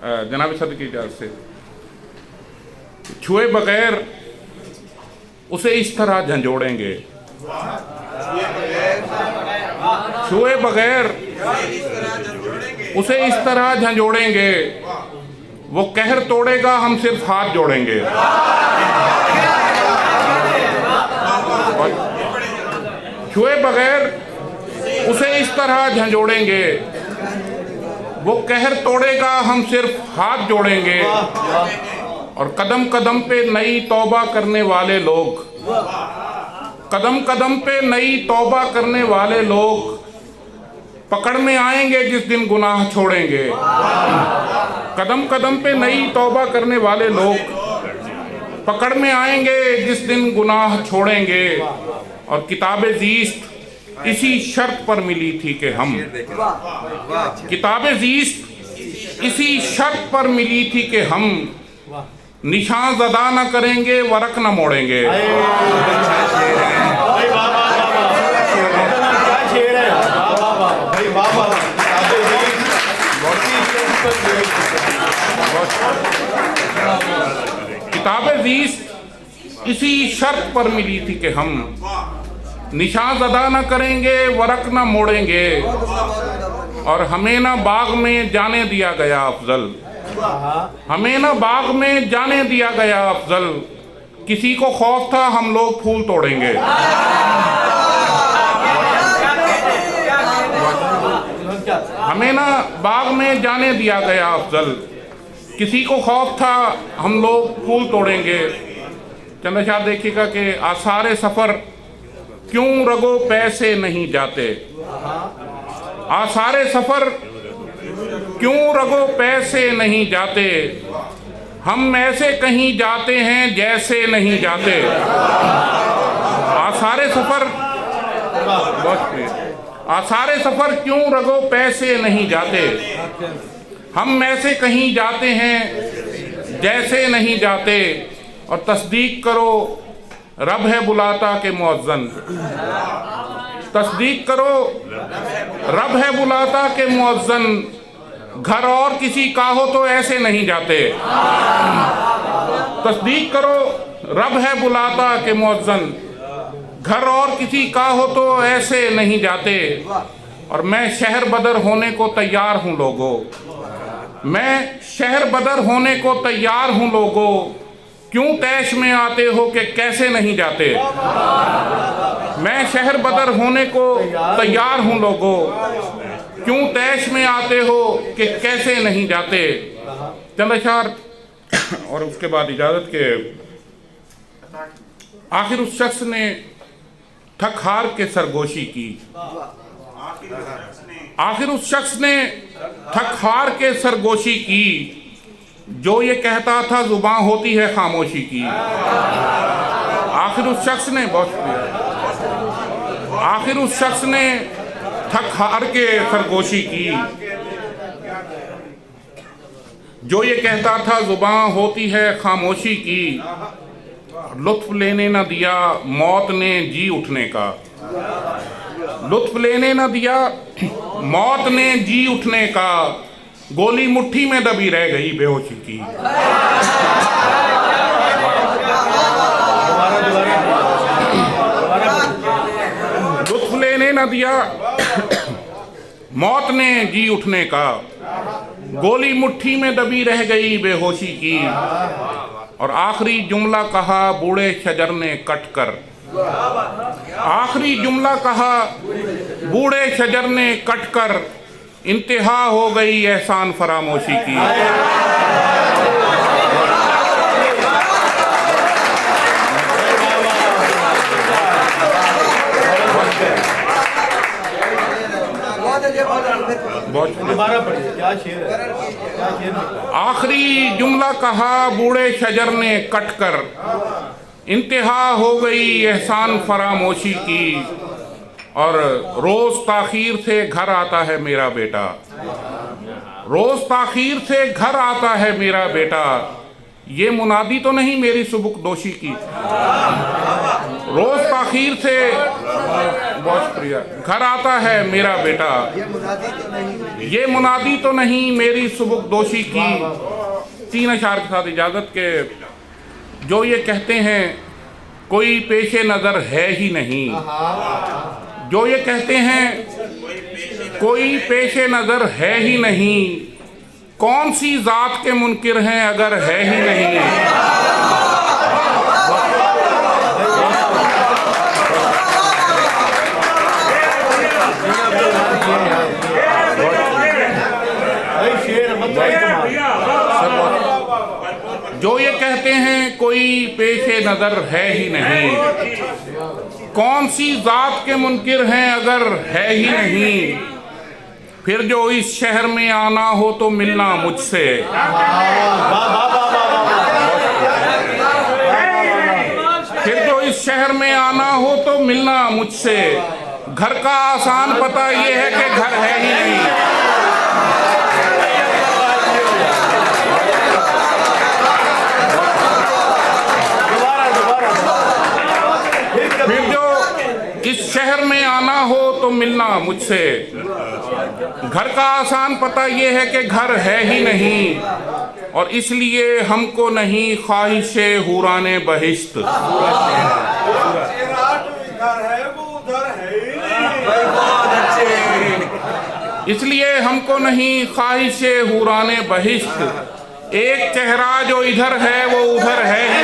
जनाब सदर की इजाज़त से, छुए बगैर उसे इस तरह झंझोड़ेंगे, छुए बगैर उसे इस तरह झंझोड़ेंगे, वो कहर तोड़ेगा हम सिर्फ हाथ जोड़ेंगे। छुए बगैर उसे इस तरह झंझोड़ेंगे, वो कहर तोड़ेगा हम सिर्फ हाथ जोड़ेंगे। और कदम कदम पे नई तौबा करने वाले लोग, कदम कदम पे नई तौबा करने वाले लोग पकड़ में आएंगे जिस दिन गुनाह छोड़ेंगे। कदम कदम पे नई तौबा करने वाले लोग पकड़ में आएंगे जिस दिन गुनाह छोड़ेंगे। और किताबे ज़ीस्त इसी शर्त पर मिली थी कि हम, किताबे ज़ीस्त इसी शर्त पर मिली थी कि हम निशान ज़दा न करेंगे, वरक न मोड़ेंगे। किताबे ज़ीस्त इसी शर्त पर मिली थी कि हम निशान ज़दा न करेंगे, वरक न मोड़ेंगे। और हमें ना बाग में जाने दिया गया अफजल, हमें ना बाग में जाने दिया गया अफजल, किसी को खौफ था हम लोग फूल तोड़ेंगे। हमें ना बाग में जाने दिया गया अफजल, किसी को खौफ था हम लोग फूल तोड़ेंगे। चंदा शाह देखिएगा कि आसारे सफ़र क्यों रगो पैसे नहीं जाते, आसारे सफ़र क्यों रगो पैसे नहीं जाते, हम ऐसे कहीं जाते हैं जैसे नहीं जाते। आसारे सफ़र, आसारे सफ़र क्यों रगो पैसे नहीं जाते, हम ऐसे कहीं जाते हैं जैसे नहीं जाते। और तस्दीक करो रब है बुलाता के मुअज्जन, तस्दीक करो रब है बुलाता के मुअज्जन, घर और किसी का हो तो ऐसे नहीं जाते। तस्दीक करो रब है बुलाता के मुअज्जन, घर और किसी का हो तो ऐसे नहीं जाते। और मैं शहर बदर होने को तैयार हूँ लोगों, मैं शहर बदर होने को तैयार हूँ लोगों, क्यों तैश में आते हो कि कैसे नहीं जाते। मैं शहर बदर होने को तैयार हूँ लोगों, क्यों तैश में आते हो कि कैसे नहीं जाते। चंद अशार और उसके बाद इजाज़त के, आखिर उस शख्स ने थक हार के सरगोशी की, आखिर उस शख्स ने थक हार के सरगोशी की, जो ये कहता था जुबान होती है खामोशी की। आखिर उस शख्स ने, बहुत शुक्रिया, आखिर उस शख्स ने थक हार के सरगोशी की, जो ये कहता था जुबान होती है खामोशी की। लुत्फ लेने न दिया मौत ने जी उठने का, लुत्फ लेने न दिया मौत ने जी उठने का, गोली मुट्ठी में दबी रह गई बेहोशी की। लुत्फ लेने न दिया मौत ने जी उठने का, गोली मुट्ठी में दबी रह गई बेहोशी की। और आखिरी जुमला कहा बूढ़े शजर ने कट कर, आखिरी जुमला कहा बूढ़े शजर ने कट कर, इंतहा हो गई एहसान फरामोशी की। आखिरी जुमला कहा बूढ़े शजर ने कट कर, इंतहा हो गई एहसान फरामोशी की। और रोज़ ताखीर से घर आता है मेरा बेटा, रोज़ ताखीर से घर आता है मेरा बेटा, ये मुनादी तो नहीं मेरी सुबुक दोषी की। रोज ताखीर से, बहुत शुक्रिया, घर आता है मेरा बेटा, ये मुनादी तो नहीं मेरी सुबुक दोषी की। 3 अशार के साथ इजाज़त के। जो ये कहते हैं कोई पेशे नज़र है ही नहीं, जो ये कहते हैं कोई पेशे नज़र है ही नहीं, कौन सी ज़ात के मुनकिर हैं अगर है ही नहीं। जो ये कहते हैं कोई पेशे नज़र है ही नहीं, कौन सी ज़ात के मुनकिर हैं अगर है ही नहीं, फिर जो इस शहर में आना हो तो मिलना मुझसे। फिर जो इस शहर में आना हो तो मिलना मुझसे, घर का आसान पता ये है कि घर है ही नहीं। फिर जो इस शहर में आना हो तो मिलना मुझसे, घर का आसान पता ये है कि घर है ही नहीं, और इसलिए हमको नहीं ख्वाहिशे हुराने बहिश्त। इसलिए हमको नहीं ख्वाहिशे हुराने बहिश्त, एक चेहरा जो इधर है वो उधर है ही